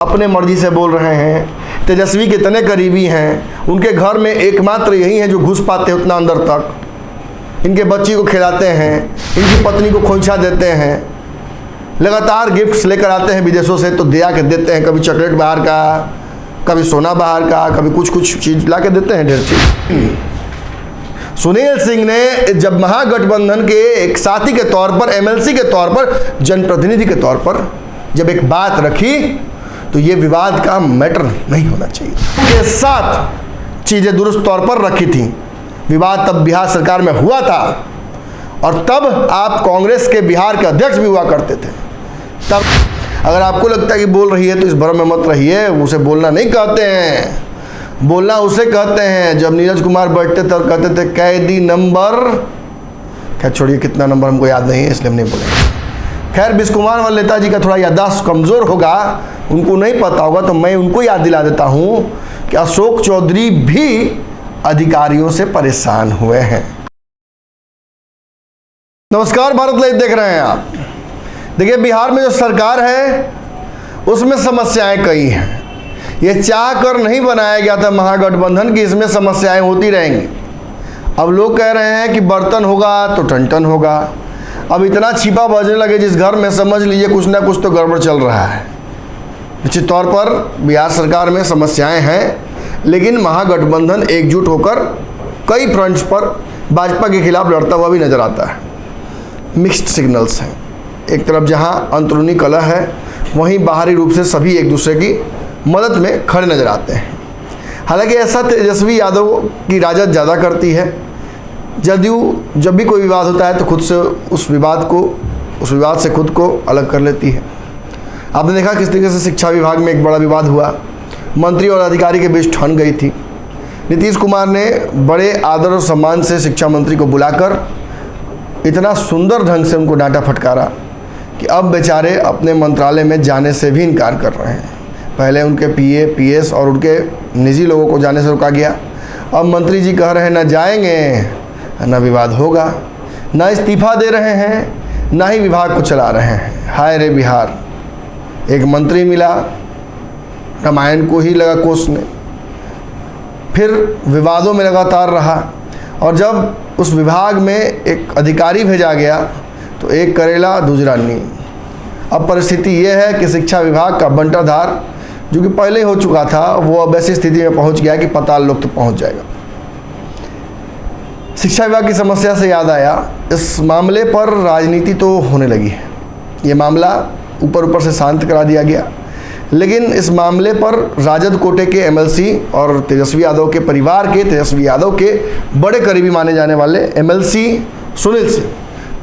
अपने मर्जी से बोल रहे हैं। तेजस्वी के इतने करीबी हैं, उनके घर में एकमात्र यही है जो घुस पाते हैं उतना अंदर तक। इनके बच्ची को खिलाते हैं, इनकी पत्नी को खोइंछा देते हैं, लगातार गिफ्ट्स लेकर आते हैं विदेशों से तो दिया के देते हैं, कभी चॉकलेट बाहर का, कभी सोना बाहर का, कभी कुछ चीज़ ला के देते हैं, ढेर चीज। सुनील सिंह ने जब महागठबंधन के एक साथी के तौर पर, एमएलसी के तौर पर, जनप्रतिनिधि के तौर पर जब एक बात रखी तो ये विवाद का मैटर नहीं होना चाहिए। के साथ चीज़ें दुरुस्त तौर पर रखी थी। विवाद तब बिहार सरकार में हुआ था और तब आप कांग्रेस के बिहार के अध्यक्ष भी हुआ करते थे। तब अगर आपको लगता है कि बोल रही है तो इस भ्रम में मत रहिए। उसे बोलना नहीं कहते हैं, बोलना उसे कहते हैं। जब नीरज कुमार बैठते थे और कहते थे कैदी नंबर, खैर छोड़िए कितना नंबर हमको याद नहीं है इसलिए हम नहीं बोलेंगे। खैर बिस्कुमान वाले नेताजी का थोड़ा याददाश्त कमज़ोर होगा, उनको नहीं पता होगा, तो मैं उनको याद दिला देता हूँ कि अशोक चौधरी भी अधिकारियों से परेशान हुए हैं। नमस्कार, भारत लाइव देख रहे हैं आप। देखिए, बिहार में जो सरकार है उसमें समस्याएं कई हैं। ये चाह कर नहीं बनाया गया था महागठबंधन की इसमें समस्याएं होती रहेंगी। अब लोग कह रहे हैं कि बर्तन होगा तो टन होगा। अब इतना छिपा बजने लगे जिस घर में, समझ लीजिए कुछ ना कुछ तो गड़बड़ चल रहा है। निश्चित तौर पर बिहार सरकार में समस्याएं हैं, लेकिन महागठबंधन एकजुट होकर कई फ्रंट्स पर भाजपा के खिलाफ लड़ता हुआ भी नजर आता है। मिक्स्ड सिग्नल्स हैं। एक तरफ जहां अंदरूनी कलह है, वहीं बाहरी रूप से सभी एक दूसरे की मदद में खड़े नजर आते हैं। हालांकि ऐसा तेजस्वी यादव की राजद ज़्यादा करती है। जदयू जब भी कोई विवाद होता है तो खुद से उस विवाद से खुद को अलग कर लेती है। आपने देखा किस तरीके से शिक्षा विभाग में एक बड़ा विवाद हुआ, मंत्री और अधिकारी के बीच ठन गई थी। नीतीश कुमार ने बड़े आदर और सम्मान से शिक्षा मंत्री को बुलाकर इतना सुंदर ढंग से उनको डांटा फटकारा कि अब बेचारे अपने मंत्रालय में जाने से भी इनकार कर रहे हैं। पहले उनके पीए, पीएस और उनके निजी लोगों को जाने से रोका गया। अब मंत्री जी कह रहे हैं ना जाएंगे ना विवाद होगा, ना इस्तीफा दे रहे हैं, ना ही विभाग को चला रहे हैं। हाय रे बिहार, एक मंत्री मिला, रामायण को ही लगा कोसने, फिर विवादों में लगातार रहा, और जब उस विभाग में एक अधिकारी भेजा गया तो एक करेला दूसरा नीम। अब परिस्थिति ये है कि शिक्षा विभाग का बंटाधार जो कि पहले हो चुका था, वो अब ऐसी स्थिति में पहुंच गया कि पाताल लोक तक पहुंच जाएगा। शिक्षा विभाग की समस्या से याद आया, इस मामले पर राजनीति तो होने लगी है। ये मामला ऊपर से शांत करा दिया गया, लेकिन इस मामले पर राजद कोटे के एमएलसी और तेजस्वी यादव के परिवार के, तेजस्वी यादव के बड़े करीबी माने जाने वाले एमएलसी सुनील सिंह,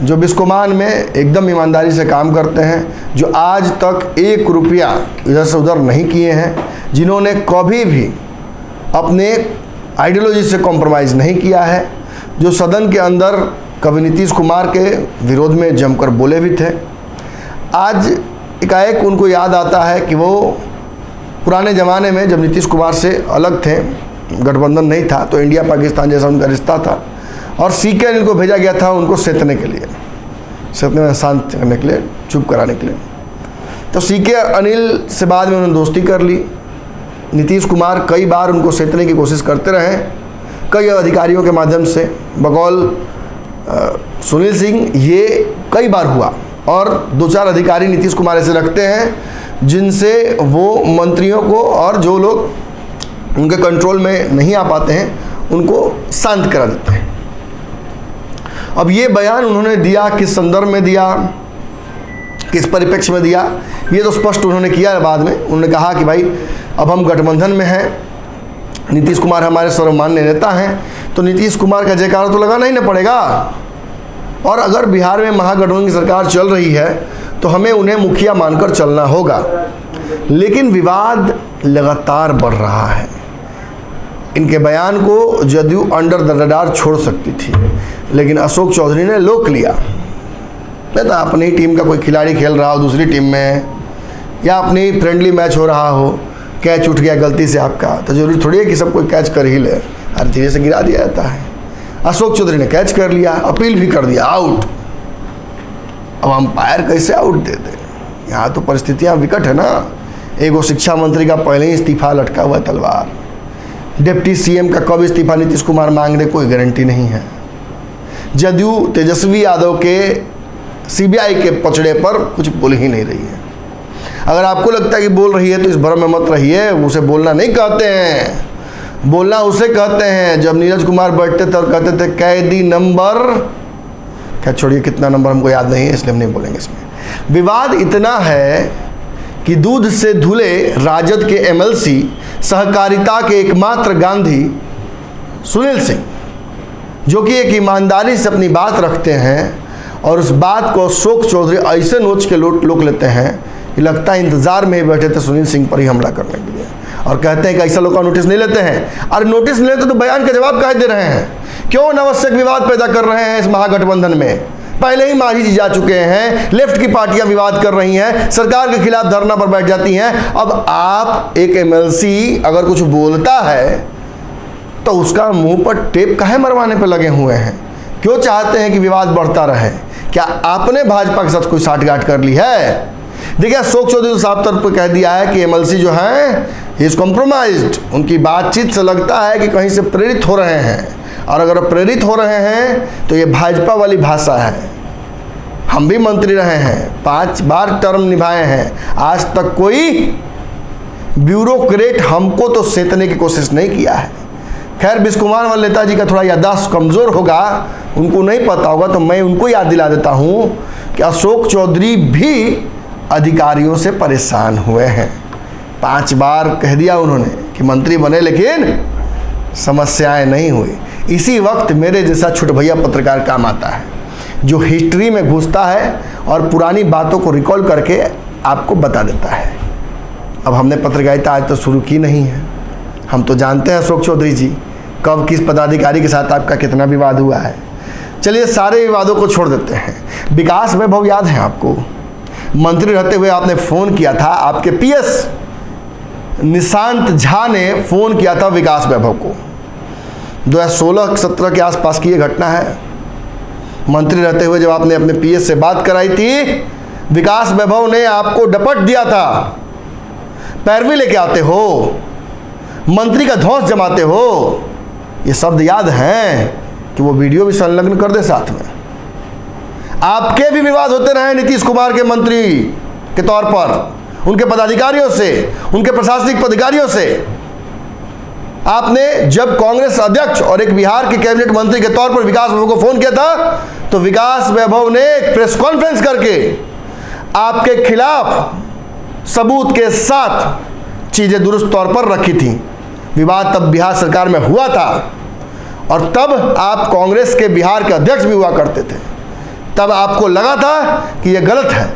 जो बिस्कोमान में एकदम ईमानदारी से काम करते हैं, जो आज तक 1 रुपया इधर से उधर नहीं किए हैं, जिन्होंने कभी भी अपने आइडियोलॉजी से कॉम्प्रोमाइज़ नहीं किया है, जो सदन के अंदर कभी नीतीश कुमार के विरोध में जमकर बोले भी थे, आज एकाएक उनको याद आता है कि वो पुराने ज़माने में जब नीतीश कुमार से अलग थे, गठबंधन नहीं था, तो इंडिया पाकिस्तान जैसा उनका रिश्ता था, और सीके अनिल को भेजा गया था उनको सेतने के लिए, सेतने में शांत करने के लिए, चुप कराने के लिए। तो सीके अनिल से बाद में उन्होंने दोस्ती कर ली। नीतीश कुमार कई बार उनको सेतने की कोशिश करते रहे, कई अधिकारियों के माध्यम से, बकौल सुनील सिंह ये कई बार हुआ, और 2-4 अधिकारी नीतीश कुमार ऐसे रखते हैं जिनसे वो मंत्रियों को और जो लोग उनके कंट्रोल में नहीं आ पाते हैं उनको शांत करा देते हैं। अब ये बयान उन्होंने दिया, किस संदर्भ में दिया, किस परिप्रेक्ष्य में दिया, ये तो स्पष्ट उन्होंने किया। बाद में उन्होंने कहा कि भाई अब हम गठबंधन में हैं, नीतीश कुमार हमारे सर्वमान्य नेता हैं, तो नीतीश कुमार का जयकारा तो लगाना ही ना पड़ेगा। और अगर बिहार में महागठबंधन की सरकार चल रही है तो हमें उन्हें मुखिया मानकर चलना होगा। लेकिन विवाद लगातार बढ़ रहा है। इनके बयान को जदयू अंडर द रडार छोड़ सकती थी, लेकिन अशोक चौधरी ने लोक लिया। पता अपनी ही टीम का कोई खिलाड़ी खेल रहा हो दूसरी टीम में, या अपनी फ्रेंडली मैच हो रहा हो, कैच उठ गया गलती से आपका, तो जरूरी थोड़ी है कि सब कोई कैच कर ही ले, हर धीरे से गिरा दिया जाता है। अशोक चौधरी ने कैच कर लिया, अपील भी कर दिया, आउट। अब अंपायर कैसे आउट दे दे? यहाँ तो परिस्थितियाँ विकट है ना। एगो शिक्षा मंत्री का पहले ही इस्तीफा लटका हुआ तलवार, डिप्टी सीएम का कब इस्तीफा नीतीश कुमार मांग रहे कोई गारंटी नहीं है। जदयू तेजस्वी यादव के सीबीआई के पचड़े पर कुछ बोल ही नहीं रही है। अगर आपको लगता है कि बोल रही है तो इस भ्रम में मत रहिए, उसे बोलना नहीं कहते हैं। बोलना उसे कहते हैं जब नीरज कुमार बैठते तब कहते थे कैदी नंबर, क्या छोड़िए कितना नंबर हमको याद नहीं है इसलिए हम नहीं बोलेंगे। इसमें विवाद इतना है कि दूध से धुले राजद के एमएलसी, सहकारिता के एकमात्र गांधी सुनील सिंह, जो कि एक ईमानदारी से अपनी बात रखते हैं और उस बात को अशोक चौधरी ऐसे नोच के लोक लेते हैं कि लगता है इंतजार में ही बैठे थे सुनील सिंह पर ही हमला करने के लिए, और कहते हैं कि ऐसा लोग का नोटिस नहीं लेते हैं। और नोटिस नहीं लेते तो बयान का जवाब काहे दे रहे हैं? क्यों अनावश्यक विवाद पैदा कर रहे हैं इस महागठबंधन में? पहले ही मांझी जी जा चुके हैं, लेफ्ट की पार्टियां विवाद कर रही हैं, सरकार के खिलाफ धरना पर बैठ जाती हैं। अब आप एक एमएलसी अगर कुछ बोलता है तो उसका मुंह पर टेप काहे मरवाने पर लगे हुए हैं? क्यों चाहते हैं कि विवाद बढ़ता रहे? क्या आपने भाजपा के साथ कोई साठगांठ कर ली है? देखिए अशोक चौधरी तो साफ तौर पर कह दिया है कि एमएलसी जो है इज कॉम्प्रोमाइज्ड। उनकी बातचीत से लगता है कि कहीं से प्रेरित हो रहे हैं, और अगर प्रेरित हो रहे हैं तो ये भाजपा वाली भाषा है। हम भी मंत्री रहे हैं, 5 बार टर्म निभाए हैं, आज तक कोई ब्यूरोक्रेट हमको तो सेतने की कोशिश नहीं किया है। खैर बिस्कुमान वाले नेताजी का थोड़ा याददाश्त कमज़ोर होगा, उनको नहीं पता होगा, तो मैं उनको याद दिला देता हूँ कि अशोक चौधरी भी अधिकारियों से परेशान हुए हैं। 5 बार कह दिया उन्होंने कि मंत्री बने, लेकिन समस्याएं नहीं हुई। इसी वक्त मेरे जैसा छोटे भैया पत्रकार काम आता है, जो हिस्ट्री में घुसता है और पुरानी बातों को रिकॉल करके आपको बता देता है। अब हमने पत्रकारिता आज तो शुरू की नहीं है, हम तो जानते हैं अशोक चौधरी जी कब किस पदाधिकारी के साथ आपका कितना विवाद हुआ है। चलिए सारे विवादों को छोड़ देते हैं। विकास वैभव याद है आपको? मंत्री रहते हुए आपने फ़ोन किया था, आपके पीएस निशांत झा ने फ़ोन किया था विकास वैभव को। 2016-17 के आसपास की ये घटना है। मंत्री रहते हुए जब आपने अपने पीएस से बात कराई थी, विकास वैभव ने आपको डपट दिया था, पैरवी लेके आते हो, मंत्री का धौंस जमाते हो। ये शब्द याद हैं कि वो वीडियो भी संलग्न कर दे साथ में। आपके भी विवाद होते रहे नीतीश कुमार के मंत्री के तौर पर, उनके पदाधिकारियों से, उनके प्रशासनिक पदाधिकारियों से। आपने जब कांग्रेस अध्यक्ष और एक बिहार के कैबिनेट मंत्री के तौर पर विकास वैभव को फोन किया था, तो विकास वैभव ने एक प्रेस कॉन्फ्रेंस करके आपके खिलाफ सबूत के साथ चीजें दुरुस्त तौर पर रखी थी। विवाद तब बिहार सरकार में हुआ था और तब आप कांग्रेस के बिहार के अध्यक्ष भी हुआ करते थे। तब आपको लगा था कि यह गलत है,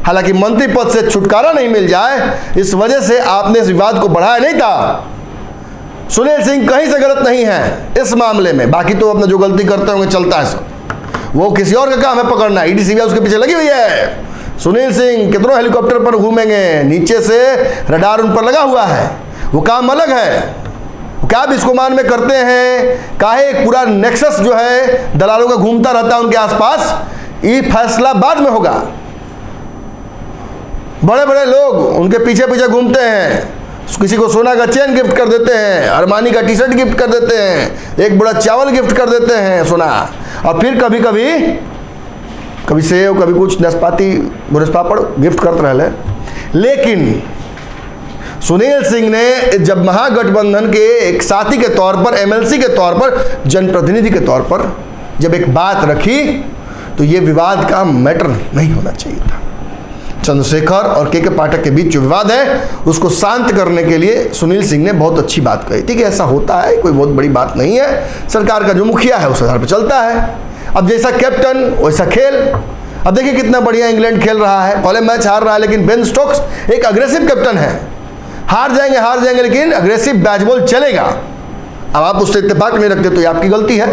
हालांकि मंत्री पद से छुटकारा नहीं मिल जाए इस वजह से आपने इस विवाद को बढ़ाया नहीं था। सुनील सिंह कहीं से गलत नहीं है इस मामले में, बाकी तो अपना जो गलती करते होंगे चलता है सब, वो किसी और का काम है पकड़ना। ईडी सीबीआई उसके पीछे लगी हुई है। सुनील सिंह कितनों हेलीकॉप्टर पर घूमेंगे, नीचे से रडार उन पर लगा हुआ है, वो काम अलग है। क्या बिस्कुमान में करते हैं, काहे एक पूरा नेक्सस जो है दलालों का घूमता रहता है उनके आसपास, ये फैसला बाद में होगा। बड़े बड़े लोग उनके पीछे पीछे घूमते हैं, किसी को सोना का चेन गिफ्ट कर देते हैं, अरमानी का टी शर्ट गिफ्ट कर देते हैं, एक बड़ा चावल गिफ्ट कर देते हैं सोना, और फिर कभी कभी कभी सेव, कभी कुछ नाशपाती पापड़ गिफ्ट करते रहे। लेकिन सुनील सिंह ने जब महागठबंधन के एक साथी के तौर पर, एमएलसी के तौर पर, जनप्रतिनिधि के तौर पर जब एक बात रखी, तो ये विवाद का मैटर नहीं होना चाहिए था। चंद्रशेखर और के पाठक के बीच जो विवाद है उसको शांत करने के लिए सुनील सिंह ने बहुत अच्छी बात कही थी कि ऐसा होता है, कोई बहुत बड़ी बात नहीं है, सरकार का जो मुखिया है उस आधार पर चलता है। अब जैसा कैप्टन वैसा खेल। अब देखिए कितना बढ़िया इंग्लैंड खेल रहा है, पहले मैच हार रहा है, लेकिन बेन स्टोक्स एक अग्रेसिव कैप्टन है। हार जाएंगे लेकिन अग्रेसिव बैट बॉल चलेगा। अब आप उससे इत्तेफाक नहीं रखते तो ये आपकी गलती है।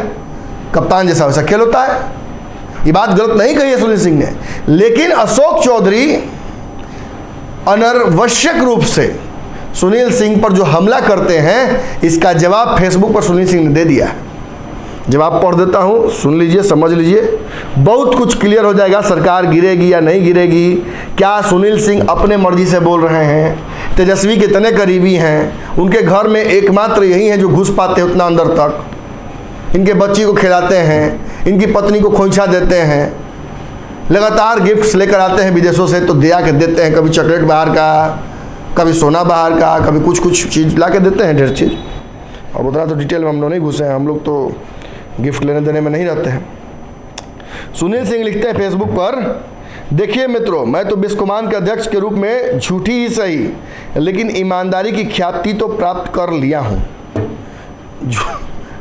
कप्तान जैसा वैसा खेल होता है, ये बात गलत नहीं कही है सुनील सिंह ने। लेकिन अशोक चौधरी अनावश्यक रूप से सुनील सिंह पर जो हमला करते हैं, इसका जवाब फेसबुक पर सुनील सिंह ने दे दिया है। जब आप पढ़ देता हूँ, सुन लीजिए, समझ लीजिए, बहुत कुछ क्लियर हो जाएगा। सरकार गिरेगी या नहीं गिरेगी, क्या सुनील सिंह अपने मर्जी से बोल रहे हैं, तेजस्वी कितने करीबी हैं, उनके घर में एकमात्र यही हैं जो घुस पाते हैं उतना अंदर तक, इनके बच्ची को खिलाते हैं, इनकी पत्नी को खोइंछा देते हैं, लगातार गिफ्ट्स लेकर आते हैं विदेशों से तो दिया के देते हैं, कभी चॉकलेट बाहर का, कभी सोना बाहर का, कभी कुछ चीज़ ला के देते हैं, ढेर चीज़। अब उतना तो डिटेल में हम लोग नहीं घुसे हैं, हम लोग तो गिफ्ट लेने देने में नहीं रहते हैं। सुनील सिंह लिखते हैं फेसबुक पर, देखिए मित्रों, मैं तो बिस्कोमान के अध्यक्ष के रूप में झूठी ही सही लेकिन ईमानदारी की ख्याति तो प्राप्त कर लिया हूँ।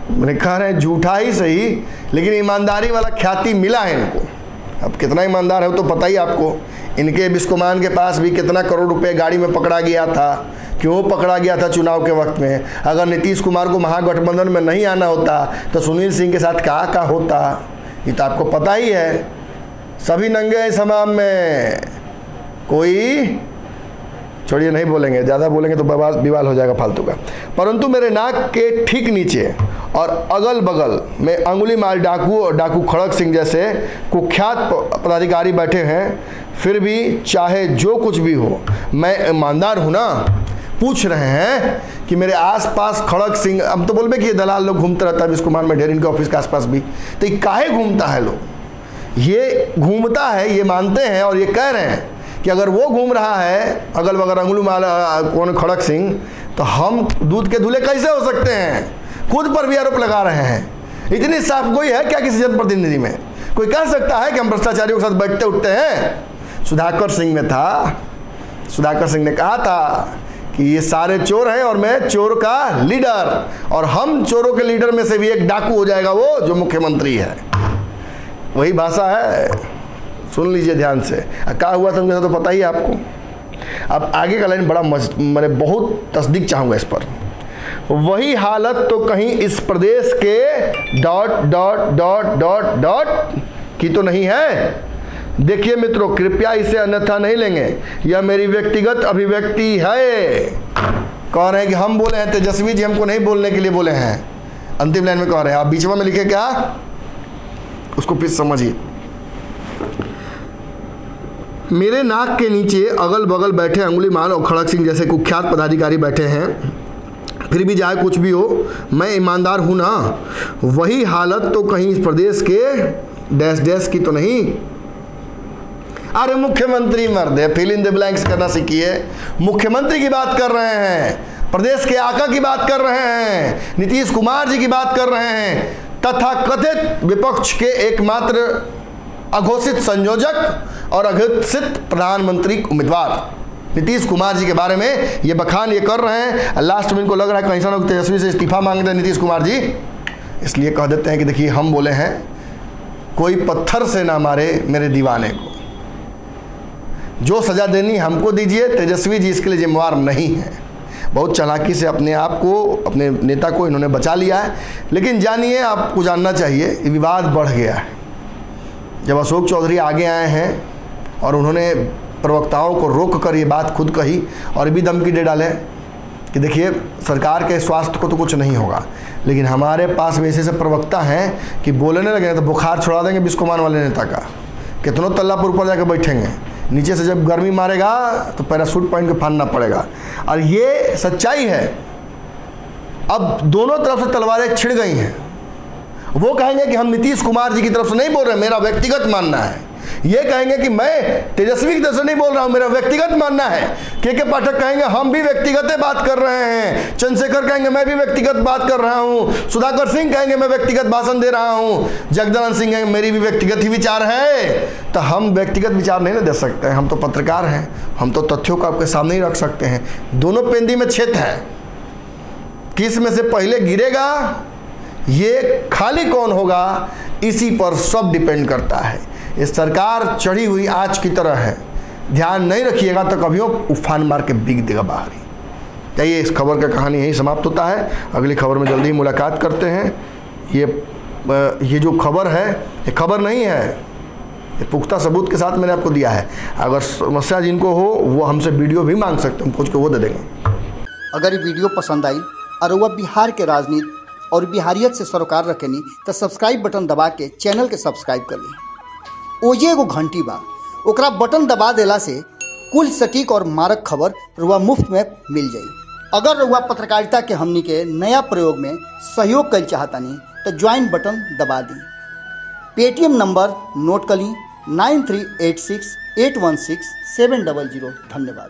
मैंने कह रहे हैं झूठा ही सही लेकिन ईमानदारी वाला ख्याति मिला है इनको। अब कितना ईमानदार है तो पता ही आपको। इनके बिस्कोमान के पास भी कितना करोड़ रुपए गाड़ी में पकड़ा गया था, क्यों पकड़ा गया था चुनाव के वक्त में। अगर नीतीश कुमार को महागठबंधन में नहीं आना होता तो सुनील सिंह के साथ क्या होता, ये तो आपको पता ही है। सभी नंगे इस हमाम में, कोई छोड़िए, नहीं बोलेंगे, ज़्यादा बोलेंगे तो विवाद हो जाएगा फालतू का। परंतु मेरे नाक के ठीक नीचे और अगल बगल में अंगुली माल डाकू और डाकू खड़क सिंह जैसे कुख्यात पदाधिकारी बैठे हैं, फिर भी चाहे जो कुछ भी हो मैं ईमानदार हूँ ना। पूछ रहे हैं कि मेरे आसपास खड़क सिंह, अब तो बोलबे कि ये दलाल लोग घूमते रहता है बिस्कोमान में ढेर, इनके ऑफिस के आसपास भी, तो ये काहे घूमता है लोग, ये घूमता है, ये मानते हैं और ये कह रहे हैं कि अगर वो घूम रहा है अगल बगल अंगुली माल कौन खड़क सिंह, तो हम दूध के दूल्हे कैसे हो सकते हैं। खुद पर भी आरोप लगा रहे हैं। इतनी साफ गोई है क्या किसी जनप्रतिनिधि में? कोई कह सकता है कि हम भ्रष्टाचारियों के साथ बैठते उठते हैं? सुधाकर सिंह में था, सुधाकर सिंह ने कहा था कि ये सारे चोर हैं और मैं चोर का लीडर, और हम चोरों के लीडर में से भी एक डाकू हो जाएगा वो जो मुख्यमंत्री है। वही भाषा है, सुन लीजिए ध्यान से। क्या हुआ था मुझे तो पता ही है आपको। अब आगे का लाइन बड़ा मैं बहुत तस्दीक चाहूँगा इस पर। वही हालत तो कहीं इस प्रदेश के ... की तो नहीं है। देखिए मित्रों, कृपया इसे अन्यथा नहीं लेंगे, यह मेरी व्यक्तिगत अभिव्यक्ति है। कह रहे हैं कि हम बोले हैं, तेजस्वी जी हमको नहीं बोलने के लिए बोले हैं। अंतिम लाइन में कह रहे हैं, आप बीच में लिखे क्या, उसको फिर समझिए। मेरे नाक के नीचे अगल बगल बैठे अंगुली माल और खड़क सिंह जैसे कुख्यात पदाधिकारी बैठे हैं, फिर भी चाहे कुछ भी हो मैं ईमानदार हूँ ना। वही हालत तो कहीं इस प्रदेश के ... की तो नहीं। अरे मुख्यमंत्री मर्द है, फिल इन द ब्लैंक्स करना सीखिए। मुख्यमंत्री की बात कर रहे हैं, प्रदेश के आका की बात कर रहे हैं, नीतीश कुमार जी की बात कर रहे हैं, तथाकथित विपक्ष के एकमात्र अघोषित संयोजक और अघोषित प्रधानमंत्री उम्मीदवार नीतीश कुमार जी के बारे में ये बखान ये कर रहे हैं। लास्ट में इनको लग रहा है कहीं लोग तेजस्वी से इस्तीफा मांग रहे हैं नीतीश कुमार जी, इसलिए कह देते हैं कि देखिए हम बोले हैं, कोई पत्थर से ना मारे मेरे दीवाने को, जो सज़ा देनी हमको दीजिए, तेजस्वी जी इसके लिए जिम्मेवार नहीं है। बहुत चालाकी से अपने आप को, अपने नेता को इन्होंने बचा लिया है। लेकिन जानिए, आपको जानना चाहिए, विवाद बढ़ गया है। जब अशोक चौधरी आगे आए हैं और उन्होंने प्रवक्ताओं को रोक कर ये बात खुद कही और भी धमकी दे डाले कि देखिए सरकार के स्वास्थ्य को तो कुछ नहीं होगा, लेकिन हमारे पास वैसे से प्रवक्ता हैं कि बोलने लगे तो बुखार छुड़ा देंगे बिस्कोमान वाले नेता का, कितनों तल्ला पर ऊपर जाकर बैठेंगे, नीचे से जब गर्मी मारेगा तो पैराशूट पहन के फानना पड़ेगा। और ये सच्चाई है। अब दोनों तरफ से तलवारें छिड़ गई हैं। वो कहेंगे कि हम नीतीश कुमार जी की तरफ से नहीं बोल रहे, मेरा व्यक्तिगत मानना है। ये कहेंगे कि मैं तेजस्वी की तरफ से नहीं बोल रहा हूं, मेरा व्यक्तिगत मानना है। के पाठक कहेंगे हम भी व्यक्तिगत बात कर रहे हैं। चंद्रशेखर कहेंगे मैं भी व्यक्तिगत बात कर रहा हूं। सुधाकर सिंह कहेंगे मैं व्यक्तिगत भाषण दे रहा हूं। जगदानंद सिंह कहेंगे मेरी भी व्यक्तिगत ही विचार है। तो हम व्यक्तिगत विचार नहीं ना दे सकते हैं, हम तो पत्रकार हैं, हम तो तथ्यों को आपके सामने ही रख सकते हैं। दोनों पेंदी में छेद है, किस में से पहले गिरेगा, ये खाली कौन होगा, इसी पर सब डिपेंड करता है। ये सरकार चढ़ी हुई आज की तरह है, ध्यान नहीं रखिएगा तो कभी उफान मार के बिक देगा बाहर ही। चाहिए इस खबर का कहानी यही समाप्त होता है। अगली खबर में जल्दी ही मुलाकात करते हैं। ये जो खबर है, ये खबर नहीं है, ये पुख्ता सबूत के साथ मैंने आपको दिया है। अगर समस्या जिनको हो वो हमसे वीडियो भी मांग सकते हैं, हम खोज के वो दे देंगे। अगर ये वीडियो पसंद आई और वह बिहार के राजनीति और बिहारियत से सरोकार रखेनी तो सब्सक्राइब बटन दबा के चैनल के सब्सक्राइब कर ली। ओजे एगो घंटी बा, ओकरा बटन दबा देला से कुल सटीक और मारक खबर रुआ मुफ्त में मिल जाई। अगर रुआ पत्रकारिता के हमनी के नया प्रयोग में सहयोग कर चाहतानी तो ज्वाइन बटन दबा दी। पेटीएम नंबर नोट कर ली 9386816700। धन्यवाद।